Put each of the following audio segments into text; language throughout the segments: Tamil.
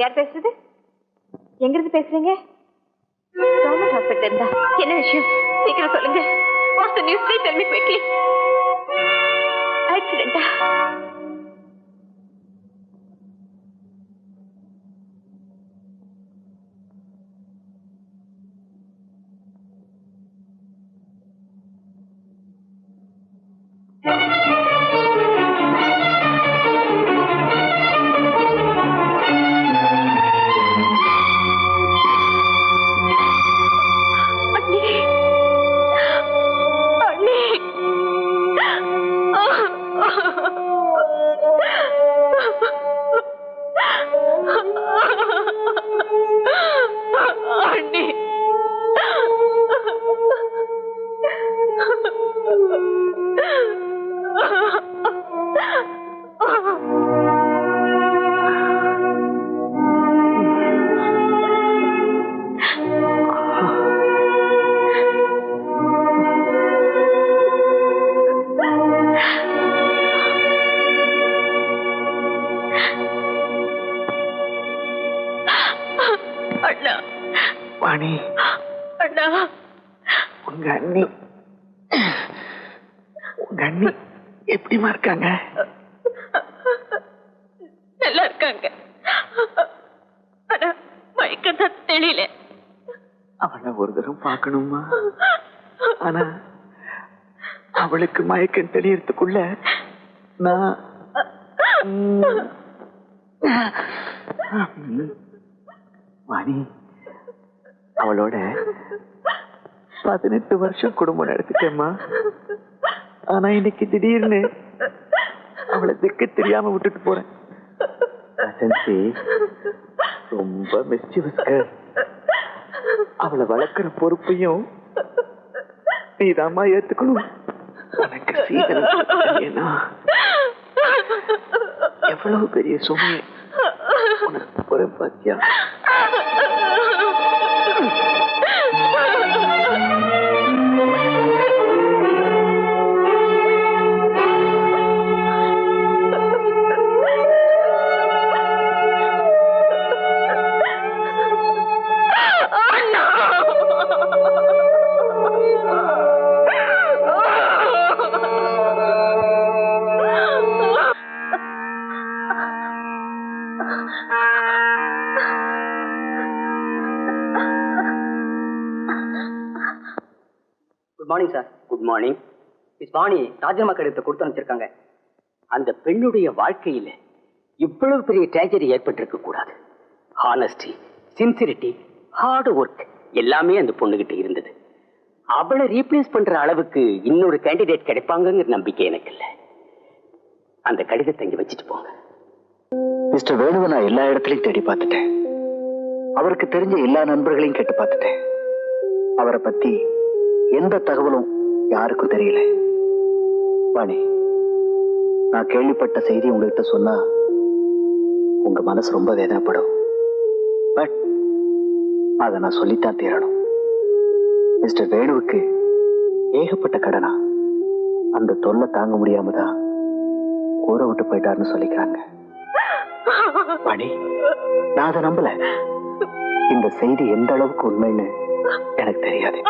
யார் பேசுறது? எங்கிருந்து பேசுறீங்க? கவர்மெண்ட் ஹாஸ்பிட்டல் இருந்தா என்ன விஷயம்? சீக்கிரம் சொல்லுங்க. What's the news? Please tell me quickly. ஆக்சிடென்ட்டா? Vani, உங்க அண்ணி எப்படிமா இருக்காங்க? நல்லா இருக்காங்க. மயக்கத்தான் தெரியல. அவளை ஒரு தரம் பார்க்கணுமா? ஆனா அவளுக்கு மயக்கம் தெரியறதுக்குள்ள நான் வாணி, அவளோட 18 வருஷம் குடும்பம் நடத்திட்டேம்மா. ஆனா இன்னைக்கு திடீர்னு அவளை திக்க தெரியாம விட்டுட்டு போறேன். ரொம்ப மிஸ்chievous girl. அவளை வளர்க்கிற பொறுப்பையும் நீதாம்மா ஏத்துக்கணும். எனக்கு சீதனம் எவ்வளவு பெரிய சுமையை உனக்கு போற பாத்தியா? Good morning sir. Good morning. Miss Vani ராஜினாமா கடிதத்தை கொடுத்து அனுப்பிச்சிருக்காங்க. அந்த பெண்ணுடைய வாழ்க்கையில இவ்வளவு பெரிய ட்ராஜடி ஏற்பட்டிருக்க கூடாது. ஹானஸ்டி, சின்சிரிட்டி, ஹார்ட் ஒர்க் எல்லாமே அந்த பொண்ணுகிட்ட இருந்தது. அவளை ரீப்ளேஸ் பண்ற அளவுக்கு இன்னொரு கேண்டிடேட் கிடைப்பாங்கிற நம்பிக்கை எனக்கு இல்லை. அந்த கடிதத்தை இங்க வச்சுட்டு போங்க. மிஸ்டர் வேணுவை நான் எல்லா இடத்துலையும் தேடி பார்த்துட்டேன். அவருக்கு தெரிஞ்ச எல்லா நண்பர்களையும் கேட்டு பார்த்துட்டேன். அவரை பத்தி எந்த தகவலும் யாருக்கும் தெரியல. வாணி, நான் கேள்விப்பட்ட செய்தி உங்ககிட்ட சொன்னா உங்க மனசு ரொம்ப வேதனைப்படும். பட் அதை நான் சொல்லித்தான் தீரணும். மிஸ்டர் வேணுவுக்கு ஏகப்பட்ட கடனா, அந்த தொல்லை தாங்க முடியாம தான் ஊரை விட்டு போயிட்டாருன்னு சொல்லிக்கிறாங்க. வாணி, நான் அதை நம்பல. இந்த செய்தி எந்த அளவுக்கு உண்மைன்னு எனக்கு தெரியாது.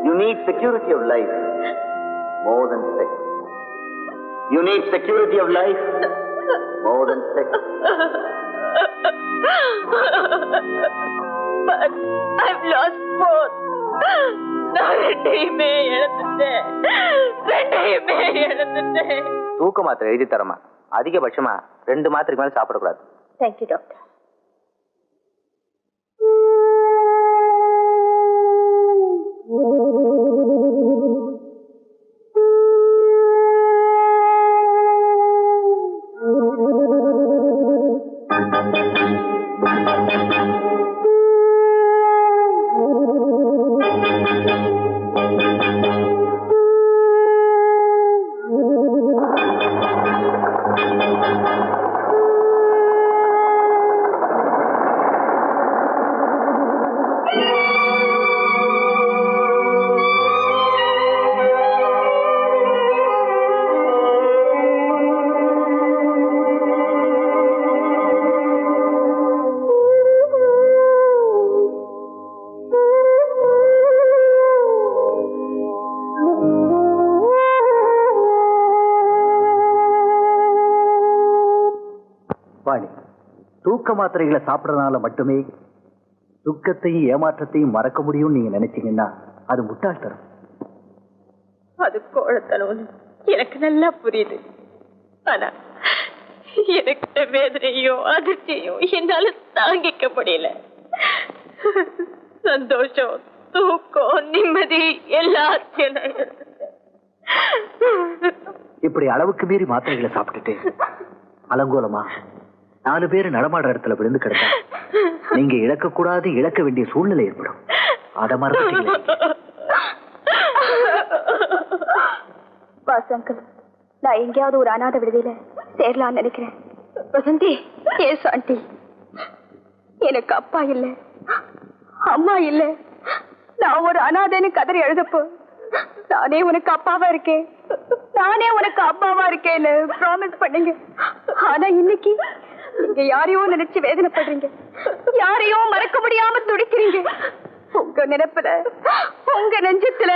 You need security of life more than sex. You need security of life more than sex. But I've lost both. நான் ரெண்டையுமே இழந்துட்டேன். தூக்க மாத்திரை எழுதி தரமா? அதிகபட்சமா 2 மாத்திரைக்கு மேல சாப்பிடக்கூடாது. Thank you doctor. தூக்க மாத்திரைகளை சாப்பிடறதுனால மட்டுமே துக்கத்தையும் ஏமாற்றத்தையும் மறக்க முடியும்னு நீங்க நினைச்சீங்கன்னா அது முட்டாள்தனம். அது கோழத்தனம் எனக்கு நல்லா புரியுது. ஆனா எனக்கு வேதனையும் அதிர்ச்சியும் என்னால தாங்கிக்க முடியல. சந்தோஷம், தூக்கம், நிம்மதி எல்லாத்தையும் இப்படி அளவுக்கு மீறி மாத்திரைகளை சாப்பிட்டுட்டு அலங்கோலமா 4 பேர் நடமாடுற இடத்துல விழுந்து கிடந்தா நீங்க இழக்கக்கூடாது, இழக்க வேண்டிய சூழ்நிலை ஏற்படும். அத மறந்துட்டீங்க. அங்கிள், நான் எங்கேயாவது ஒரு அநாத விடுதியில சேரலாம்னு நினைக்கிறேன். வசந்தி, எஸ் ஆண்டி, எனக்கு அப்பா இல்ல, அம்மா இல்ல, நான் ஒரு அநாதைன்னு கதறி எழுதப்போ நானே உனக்கு அப்பாவா இருக்கேன், நானே உனக்கு அப்பாவா இருக்கேன்னு ப்ராமிஸ் பண்ணீங்க. ஆனா இன்னைக்கு நீங்க யாரையோ நினைச்சு வேதனைப்படுறீங்க, யாரையோ மறக்க முடியாம துடிக்கிறீங்க. உங்க நினைப்புல, உங்க நெஞ்சத்துல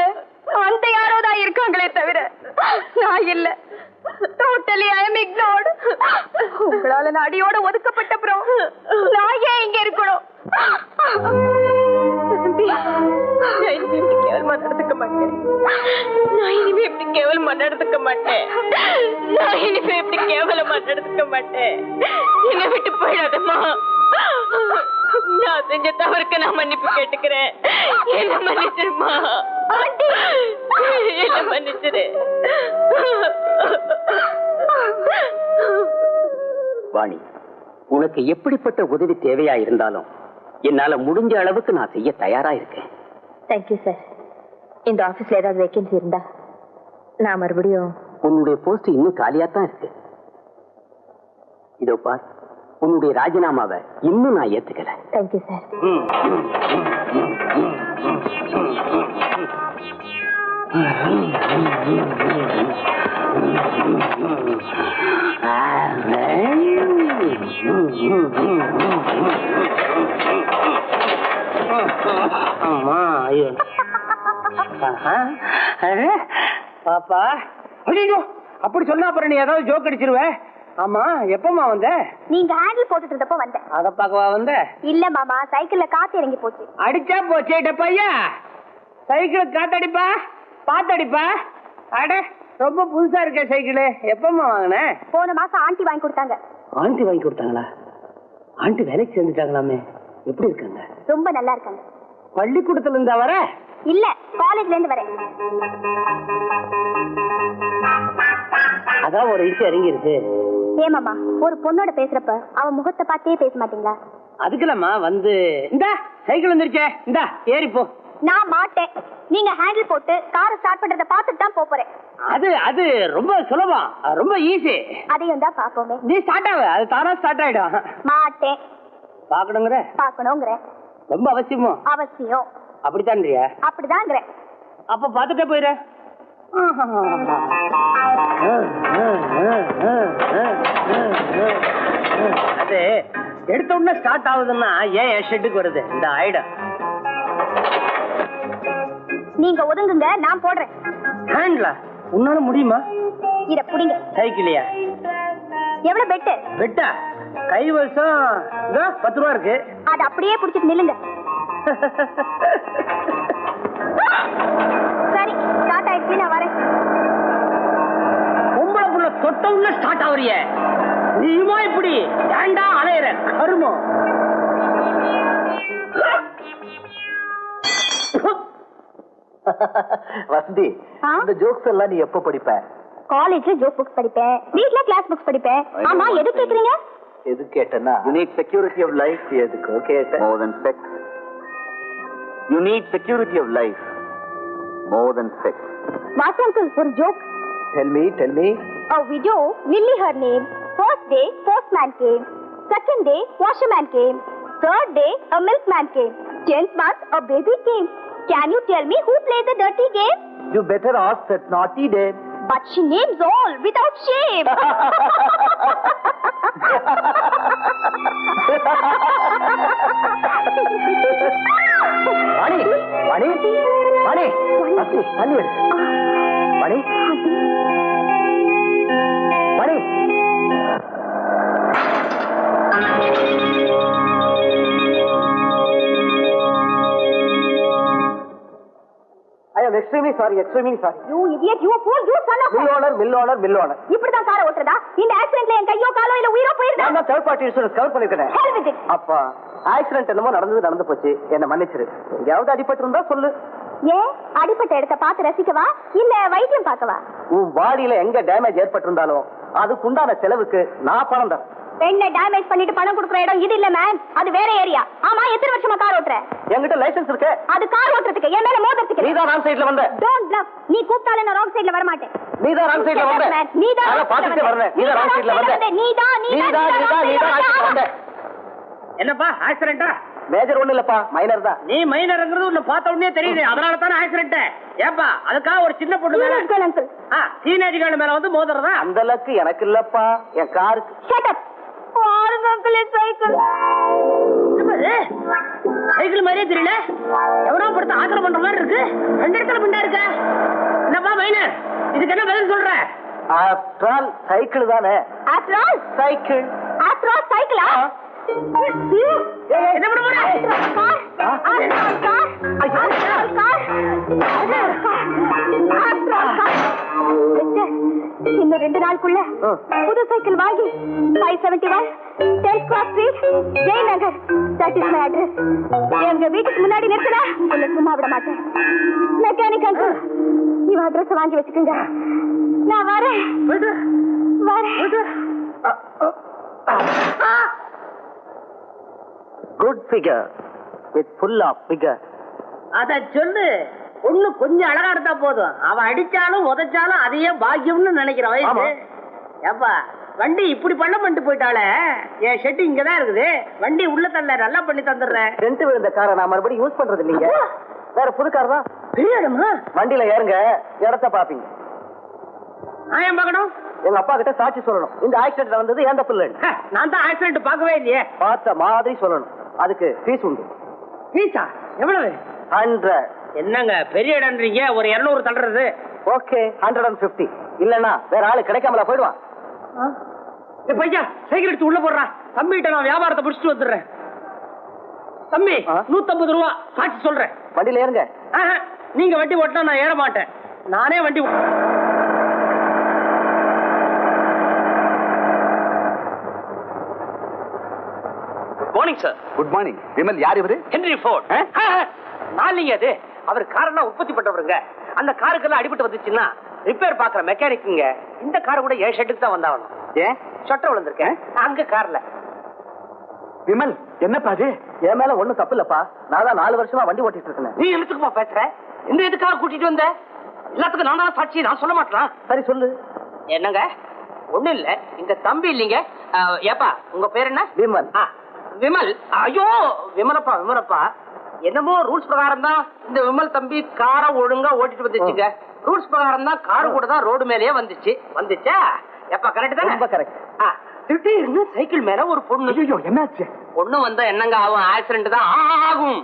அந்த யாரோதான் இருக்காங்களே தவிர நான் இல்ல. டோட்டலி ஐ அம் இக்னோர்ட். உங்களால நான் அடியோட ஒதுக்கப்பட்ட அப்புறம் நான் ஏன் இங்க இருக்கணும்? நான் இனிமே இப்படி கேவலமா நடந்துக்க மாட்டேன். நான் இனிமே இப்படி கேவலமா நடந்துக்க மாட்டேன். நான் இனிமே இப்படி கேவலமா நடந்துக்க மாட்டேன். என்னை விட்டு போயிடாதம்மா. நான் செஞ்ச தவறுக்கு நான் மன்னிப்பு கேட்டுக்கிறேன். என்ன மன்னிச்சிருமா, என்ன மன்னிச்சிரு. வாணி, உனக்கு எப்படிப்பட்ட உதவி தேவையா இருந்தாலும் என்னால முடிஞ்ச அளவுக்கு நான் செய்ய தயாரா இருக்கேன். Thank you sir. இந்த ஆபீஸ்ல ஏதாவது வேகன்சி இருந்தா நான் மறுபடியும். உன்னுடைய போஸ்ட் இன்னும் காலியாத்தான் இருக்கு. இதோ பார், உன்னுடைய ராஜினாமாவை இன்னும் நான் ஏத்துக்கல. Thank you sir. பாப்பா, அப்படி சொன்னா அப்புறம் நீ ஏதாவது ஜோக் அடிச்சிருவ. ஆமா, எப்பமா வந்த? நீங்க ஹேண்டில் போட்டுட்டு இருந்தப்போ வந்தேன். அத பாக்கவா வந்த? இல்ல மாமா, சைக்கிள்ல காத்து இறங்கி போச்சு. அடிச்சா போச்சேட்ட பையா, சைக்கிள் காத்தடிப்பா பாத்தடிப்பா. அட, ரொம்ப புதுசா இருக்க சைக்கிள். எப்பமா வாங்கின? போன மாசம் ஆண்டி வாங்கி கொடுத்தாங்க. ஆண்டி வாங்கி கொடுத்தாங்களா? ஆண்டி வேலைக்கு சேர்ந்துட்டாங்களாமே. எப்படி இருக்காங்க? ரொம்ப நல்லா இருக்காங்க. பள்ளிக்கூடத்துல இருந்தா வர? இல்ல, காலேஜ்ல இருந்து வரேன். அதான் ஒரு இன்ச்சு இறங்கிருக்கு. ஏமாமா, ஒரு பொண்ணோட பேசுறப்ப அவன் முகத்தை பார்த்தே பேச மாட்டீங்களா? அதுக்குலமா வந்து இந்த சைக்கிள் வந்துருச்சே, இந்த ஏறிப்போ. நான் மாட்டேன். நீங்க ஹேண்டில் போட்டு காரை ஸ்டார்ட் பண்றத பார்த்துட்டு தான் போறேன். அது ரொம்ப சுலபம், ரொம்ப ஈஸி. அதையும் தான் பாப்போமே. நீ ஸ்டார்ட் ஆகு, அது தானா ஸ்டார்ட் ஆயிடும். மாட்டேன். பாக்கணுங்கிற? பாக்கணுங்கிற. ரொம்ப அவசியமோ? அவசியம். அப்படித்தான்றியா? அப்படிதாங்கிற. அப்ப பாத்துட்டே போயிரு. அது எடுத்த உடனே ஸ்டார்ட் ஆகுதுன்னா ஏன் என் ஷெட்டுக்கு வருது இந்த ஐடம்? நீங்க ஒதுங்குங்க, நான் போடுறேன். ஹேண்ட்லா உன்னால முடியுமா? இத புடிங்க. சைக்கிளியா? எவ்வளவு பெட்டு? பெட்டா? கைவசம் 10 ரூபா இருக்கு. அது அப்படியே புடிச்சிட்டு நில்லுங்க. சரி, ஸ்டார்ட் ஆயிடுச்சு, நான் வரேன். பொம்பளைக்குள்ள தொட்ட உள்ள ஸ்டார்ட் ஆகுறிய நீமா இப்படி ஏண்டா அலையிற கருமம்? வசந்தி, இந்த ஜோக்ஸ் எல்லாம் நீ எப்ப படிப்ப? காலேஜ்ல ஜோக் புக்ஸ் படிப்பேன், வீட்ல கிளாஸ் புக்ஸ் படிப்பேன். ஆமா, எது கேக்குறீங்க? எது கேட்டனா? You need security of life. எதுக்கு கேட்ட? More than sex. You need security of life. More than sex. What uncle, ஒரு joke. Tell me. A widow, Lily her name. First day, postman came. Second day, washerman came. Third day, a milkman came. 10th month, a baby came. Can you tell me who played the dirty game? You better ask that naughty dame. But she names all without shame. Vani, தண்ணி எடு. Vani. Extremely sorry you idiot you fool you son of mill owner இப்படி தான் காரை ஓட்டுறதா? இந்த ஆக்சிடென்ட்ல என் கையோ காலோ இல்ல உயிரோ போயிருதா? நான் தேர்ட் பார்ட்டி இன்சூரன்ஸ் கவர் பண்ணிருக்கேன். Hell with it. அப்பா ஆக்சிடென்ட் என்னமோ நடந்து போச்சு, என்ன மன்னிச்சிரு. எங்கயாவது அடிபட்டு இருந்தா சொல்லு. ஏன் அடிப்பட்ட இடத்தை பார்த்து ரசிக்கவா இல்ல வைத்தியம் பார்க்கவா? உன் பாடியில எங்க டேமேஜ் ஏற்பட்டிருந்தாலும் அதுக்குண்டான செலவுக்கு நான் பணம் தரேன். பெண்ணை டேமேஜ் பண்ணிட்டு பணம் கொடுக்குற இடம் இது இல்ல மேம், அது வேற ஏரியா. ஆமா, எத்தனை வருஷமா கார் ஓட்டுற? என்கிட்ட லைசென்ஸ் இருக்கு. அது கார் ஓட்டுறதுக்கு, என் மேல மோதுறதுக்கு. நீ தான் ராங் சைடுல வந்த. Don't bluff. நீ கூப்பிட்டாலே நான் ராங் சைடுல வர மாட்டேன். நீ தான் ராங் சைடுல வந்த. நீ தான் பாத்துட்டு வரேன். நீ தான் ராங் சைடுல வந்த. நீ தான் என்னப்பா ஆக்சிடென்ட்டா? மேஜர் ஒண்ணு இல்லப்பா, மைனர் தான். நீ மைனர்ங்கிறது உன்னை பார்த்த உடனே தெரியுது, அதனால தானே ஆக்சிடென்ட். ஏப்பா அதுக்காக ஒரு சின்ன பொண்ணு மேல டீனேஜ் கேர்ள் மேல வந்து மோதுறதா? அந்த லக்கு எனக்கு இல்லப்பா, என் காருக்கு. Shut up. பாருங்க அங்கிள், சைக்கிள். சைக்கிள் மாதிரியே தெரியல, எவனோ படுத்து ஆத்திரம் பண்ற மாதிரி இருக்கு. ரெண்டு இடத்துல பிண்டா இருக்க. என்னப்பா மைனர், இதுக்கு என்ன பதில் சொல்ற? ஆஃப்டர் ஆல் சைக்கிள் தானே. After all cycle. After all சைக்கிளா? என்ன பண்ண போற? இன்னும் 2 நாளுக்குள்ள புது சைக்கிள் வாங்கி 571 10th Cross Street, Jayanagar. That is my address. எங்க வீட்டுக்கு முன்னாடி நிறுத்தினா உன்னை சும்மா விட மாட்டேன். மெக்கானிக் அங்கிள், இவ அட்ரஸ் வாங்கி வச்சுக்கோங்க. நான் வரேன். Good figure with full of figure. அத சொல்லு. ஒண்ணு கொஞ்சம் அழகா இருந்தா போதும், அவன் அடிச்சாலும் உதைச்சாலும் அதையே பாக்கியம்னு நினைக்கிற வயசு. ஏப்பா வண்டி இப்படி பண்ணிட்டு போயிட்டாலே, என் ஷெட்டு இங்கதான் இருக்குது. வண்டி உள்ள தள்ள நல்லா பண்ணி தந்துடுறேன். ரெண்டு விழுந்த காரை நான் மறுபடியும் யூஸ் பண்றது இல்லைங்க, வேற புது கார் தான். பெரிய இடமா? வண்டியில ஏறுங்க, இடத்த பாப்பீங்க. நான் ஏன் பார்க்கணும்? எங்க அப்பா கிட்ட சாட்சி சொல்லணும், இந்த ஆக்சிடென்ட் வந்தது ஏன் தப்பு இல்லைன்னு. நான் தான் ஆக்சிடென்ட் பார்க்கவே இல்லையே. பார்த்த மாதிரி சொல்லணும், அதுக்கு ஃபீஸ் உண்டு. ஃபீஸா? எவ்வளவு? 100. என்னங்க பெரிய இடம்ன்றீங்க, ஒரு 200 தள்ளுறது. ஓகே 150. இல்லன்னா வேற ஆளு கிடைக்காமல போயிடுவான். பையா சைக்கிள் எடுத்து உள்ள போடுறா. தம்பிகிட்ட நான் வியாபாரத்தை முடிச்சுட்டு வந்துடுறேன். தம்பி 150 ரூபா சாட்சி சொல்றேன். வண்டியில ஏறுங்க. நீங்க வண்டி ஓட்டினா நான் ஏற மாட்டேன், நானே வண்டி. Morning sir. Good morning. Vimal யார் இவரு? Henry Ford. நாளைங்க அது அவர் காரெல்லாம் உற்பத்தி பண்றவருங்க. அந்த காருக்கெல்லாம் அடிபட்டு வந்துச்சுன்னா ரிப்பேர் பாக்குற மெக்கானிக்குங்க. இந்த கார் கூட என் ஷெட்டுக்கு தான் வந்தாகணும். ஏன் ஷட்டர் விழுந்திருக்கேன் அங்க கார்ல. விமல் என்னப்பா அது? என் மேல ஒண்ணும் தப்பு இல்லப்பா, நான் தான் 4 வருஷமா வண்டி ஓட்டிட்டு இருக்கேன். நீ என்னத்துக்குமா பேசுற? இந்த எதுக்காக கூட்டிட்டு வந்த? எல்லாத்துக்கும் நான் தான் சாட்சி, நான் சொல்ல மாட்டேன். சரி சொல்லு. என்னங்க ஒண்ணு இல்ல, இந்த தம்பி இல்லீங்க. ஏப்பா உங்க பேர் என்ன? விமல். விமல். ஐயோ விமலப்பா என்னமோ ரூல்ஸ் பிரகாரம் தான் இந்த விமல் தம்பி காரை ஒழுங்கா ஓட்டிட்டு வந்துச்சுங்க. ரூல்ஸ் பிரகாரம் தான் காரு கூட தான் ரோடு மேலேயே வந்துச்சா? எப்பா கரெக்ட் தானே? ரொம்ப கரெக்ட். திடீர்னு சைக்கிள் மேல ஒரு பொண்ணு. ஐயோ என்னாச்சு? பொண்ணு வந்தா என்னங்க ஆகும்? ஆக்சிடென்ட் தான் ஆகும்.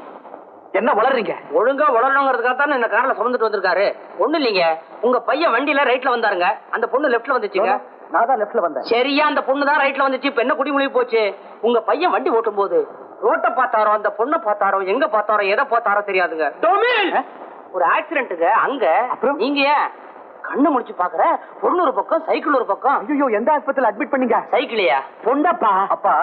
என்ன வளர்றீங்க? ஒழுங்கா வளரணுங்கிறதுக்காக தான் இந்த கார்ல சுமந்துட்டு வந்திருக்காரு. ஒண்ணு இல்லீங்க, உங்க பையன் வண்டியில ரைட்ல வந்தாருங்க, அந்த பொண்ணு லெஃப்ட்ல வந்துச்சுங்க. நான் தான் லெஃப்ட்ல வந்தேன். சரியா அந்த பொண்ணு தான் ரைட்ல வந்துச்சு. இப்ப என்ன குடிமுழுகி போச்சு? உங்க பையன் வண்டி ஓட்டும் போது ரோட்டை பார்த்தாரோ, அந்த பொண்ணை பார்த்தாரோ, எங்க பார்த்தாரோ, எதை பார்த்தாரோ தெரியாதுங்க. ஒரு ஆக்சிடென்ட்டுங்க அங்க. நீங்க ஏன் கண்ணு முடிச்சு பாக்குற? பொண்ணு ஒரு பக்கம், சைக்கிள் ஒரு பக்கம். ஐயோ எந்த ஆஸ்பத்திரியில அட்மிட் பண்ணீங்க? சைக்கிளையா? பொண்ணப்பா. அப்பா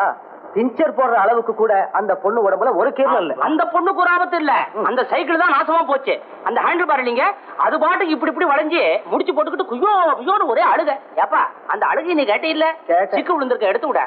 பிஞ்சர் போடுற அளவுக்கு கூட அந்த பொண்ணு உடம்புல ஒரு கேள்வி இல்ல. அந்த பொண்ணுக்கு ஒரு ஆபத்து இல்ல, அந்த சைக்கிள் தான் நாசமா போச்சு. அந்த ஹேண்டில் பார் இல்லீங்க, அது பாட்டுக்கு இப்படி வளைஞ்சு முடிச்சு போட்டுக்கிட்டு குய்யோன்னு ஒரே அழுக. ஏப்பா அந்த அழுகை நீ கேட்ட இல்ல? சிக்கு விழுந்திருக்க, எடுத்து விட.